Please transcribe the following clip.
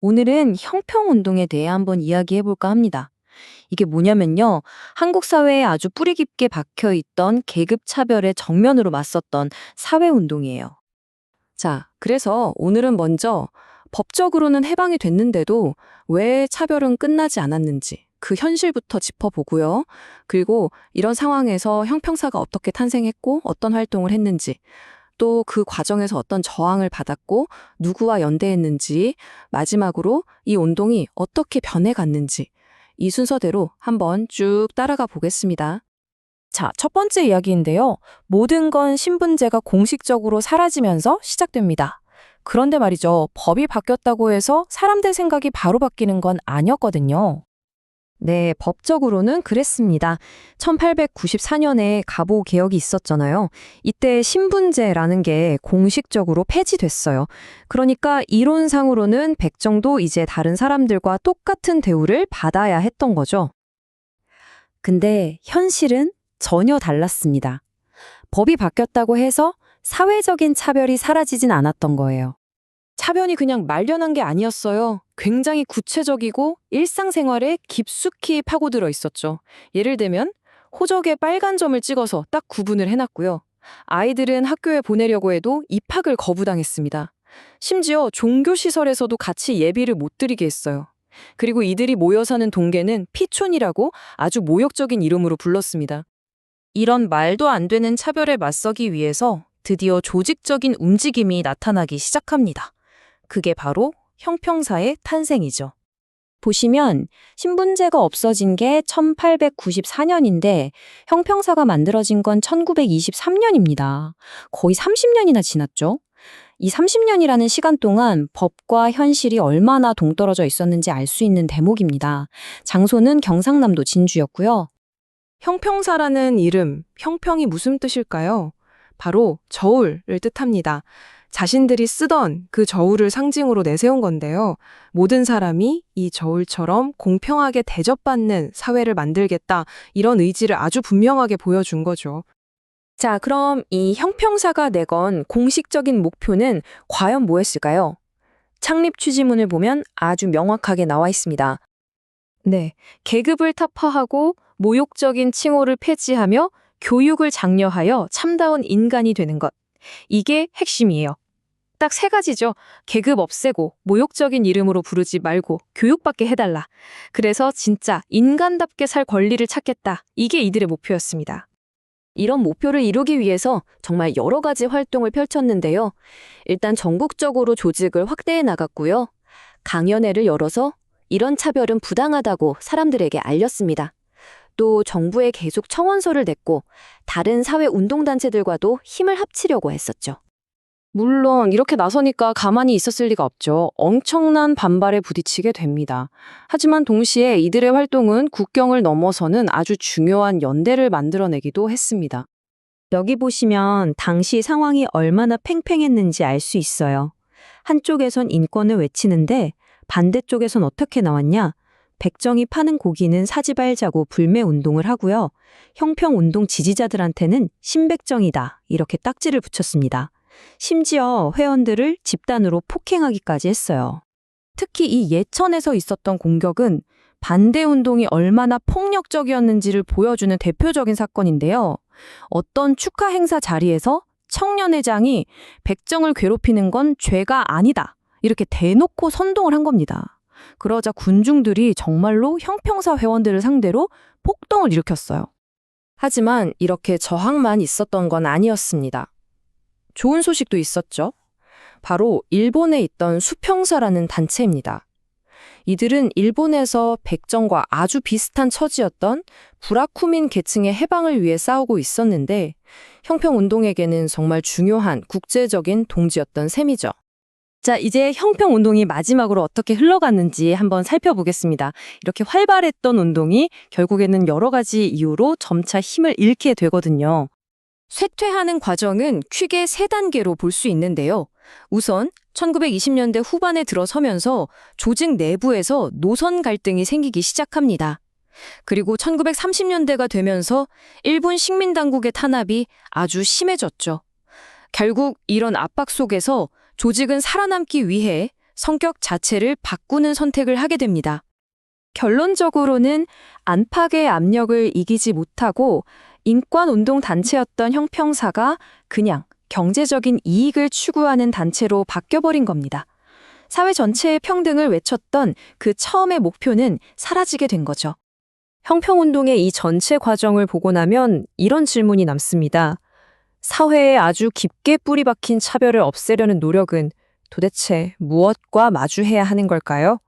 오늘은 형평운동에 대해 한번 이야기해 볼까 합니다. 이게 뭐냐면요. 한국 사회에 아주 뿌리 깊게 박혀 있던 계급 차별에 정면으로 맞섰던 사회운동이에요. 자, 그래서 오늘은 먼저 법적으로는 해방이 됐는데도 왜 차별은 끝나지 않았는지 그 현실부터 짚어보고요. 그리고 이런 상황에서 형평사가 어떻게 탄생했고 어떤 활동을 했는지 또 그 과정에서 어떤 저항을 받았고 누구와 연대했는지 마지막으로 이 운동이 어떻게 변해갔는지 이 순서대로 한번 쭉 따라가 보겠습니다. 자, 첫 번째 이야기인데요. 모든 건 신분제가 공식적으로 사라지면서 시작됩니다. 그런데 말이죠. 법이 바뀌었다고 해서 사람들 생각이 바로 바뀌는 건 아니었거든요. 네, 법적으로는 그랬습니다. 1894년에 갑오 개혁이 있었잖아요. 이때 신분제라는 게 공식적으로 폐지됐어요. 그러니까 이론상으로는 백정도 이제 다른 사람들과 똑같은 대우를 받아야 했던 거죠. 근데 현실은 전혀 달랐습니다. 법이 바뀌었다고 해서 사회적인 차별이 사라지진 않았던 거예요. 차변이 그냥 말려난 게 아니었어요. 굉장히 구체적이고 일상생활에 깊숙이 파고들어 있었죠. 예를 들면 호적에 빨간 점을 찍어서 딱 구분을 해놨고요. 아이들은 학교에 보내려고 해도 입학을 거부당했습니다. 심지어 종교시설에서도 같이 예비를 못 드리게 했어요. 그리고 이들이 모여 사는 동네는 피촌이라고 아주 모욕적인 이름으로 불렀습니다. 이런 말도 안 되는 차별에 맞서기 위해서 드디어 조직적인 움직임이 나타나기 시작합니다. 그게 바로 형평사의 탄생이죠. 보시면 신분제가 없어진 게 1894년인데 형평사가 만들어진 건 1923년입니다. 거의 30년이나 지났죠. 이 30년이라는 시간 동안 법과 현실이 얼마나 동떨어져 있었는지 알 수 있는 대목입니다. 장소는 경상남도 진주였고요. 형평사라는 이름, 형평이 무슨 뜻일까요? 바로 저울을 뜻합니다. 자신들이 쓰던 그 저울을 상징으로 내세운 건데요. 모든 사람이 이 저울처럼 공평하게 대접받는 사회를 만들겠다, 이런 의지를 아주 분명하게 보여준 거죠. 자, 그럼 이 형평사가 내건 공식적인 목표는 과연 뭐였을까요? 창립 취지문을 보면 아주 명확하게 나와 있습니다. 네, 계급을 타파하고 모욕적인 칭호를 폐지하며 교육을 장려하여 참다운 인간이 되는 것. 이게 핵심이에요. 딱 세 가지죠. 계급 없애고 모욕적인 이름으로 부르지 말고 교육받게 해달라. 그래서 진짜 인간답게 살 권리를 찾겠다. 이게 이들의 목표였습니다. 이런 목표를 이루기 위해서 정말 여러 가지 활동을 펼쳤는데요. 일단 전국적으로 조직을 확대해 나갔고요. 강연회를 열어서 이런 차별은 부당하다고 사람들에게 알렸습니다. 또 정부에 계속 청원서를 냈고 다른 사회 운동단체들과도 힘을 합치려고 했었죠. 물론 이렇게 나서니까 가만히 있었을 리가 없죠. 엄청난 반발에 부딪히게 됩니다. 하지만 동시에 이들의 활동은 국경을 넘어서는 아주 중요한 연대를 만들어내기도 했습니다. 여기 보시면 당시 상황이 얼마나 팽팽했는지 알 수 있어요. 한쪽에선 인권을 외치는데 반대쪽에선 어떻게 나왔냐? 백정이 파는 고기는 사지 말자고 불매 운동을 하고요. 형평운동 지지자들한테는 신백정이다 이렇게 딱지를 붙였습니다. 심지어 회원들을 집단으로 폭행하기까지 했어요. 특히 이 예천에서 있었던 공격은 반대운동이 얼마나 폭력적이었는지를 보여주는 대표적인 사건인데요. 어떤 축하 행사 자리에서 청년회장이 백정을 괴롭히는 건 죄가 아니다. 이렇게 대놓고 선동을 한 겁니다. 그러자 군중들이 정말로 형평사 회원들을 상대로 폭동을 일으켰어요. 하지만 이렇게 저항만 있었던 건 아니었습니다. 좋은 소식도 있었죠. 바로 일본에 있던 수평사라는 단체입니다. 이들은 일본에서 백정과 아주 비슷한 처지였던 부라쿠민 계층의 해방을 위해 싸우고 있었는데 형평운동에게는 정말 중요한 국제적인 동지였던 셈이죠. 자, 이제 형평운동이 마지막으로 어떻게 흘러갔는지 한번 살펴보겠습니다. 이렇게 활발했던 운동이 결국에는 여러 가지 이유로 점차 힘을 잃게 되거든요. 쇠퇴하는 과정은 크게 세 단계로 볼 수 있는데요. 우선 1920년대 후반에 들어서면서 조직 내부에서 노선 갈등이 생기기 시작합니다. 그리고 1930년대가 되면서 일본 식민당국의 탄압이 아주 심해졌죠. 결국 이런 압박 속에서 조직은 살아남기 위해 성격 자체를 바꾸는 선택을 하게 됩니다. 결론적으로는 안팎의 압력을 이기지 못하고 인권운동 단체였던 형평사가 그냥 경제적인 이익을 추구하는 단체로 바뀌어버린 겁니다. 사회 전체의 평등을 외쳤던 그 처음의 목표는 사라지게 된 거죠. 형평운동의 이 전체 과정을 보고 나면 이런 질문이 남습니다. 사회에 아주 깊게 뿌리 박힌 차별을 없애려는 노력은 도대체 무엇과 마주해야 하는 걸까요?